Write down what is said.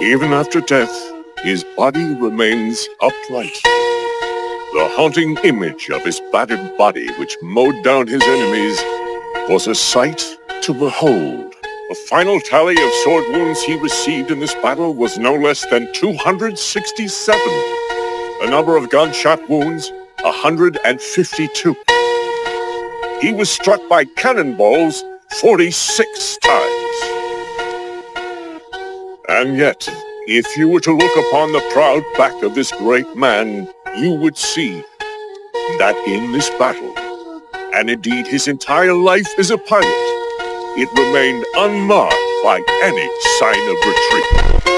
Even after death, his body remains upright. The haunting image of his battered body, which mowed down his enemies, was a sight to behold. The final tally of sword wounds he received in this battle was no less than 267. The number of gunshot wounds, 152. He was struck by cannonballs 46 times. And yet, if you were to look upon the proud back of this great man, you would see that in this battle, and indeed his entire life as a pilot, it remained unmarked by any sign of retreat.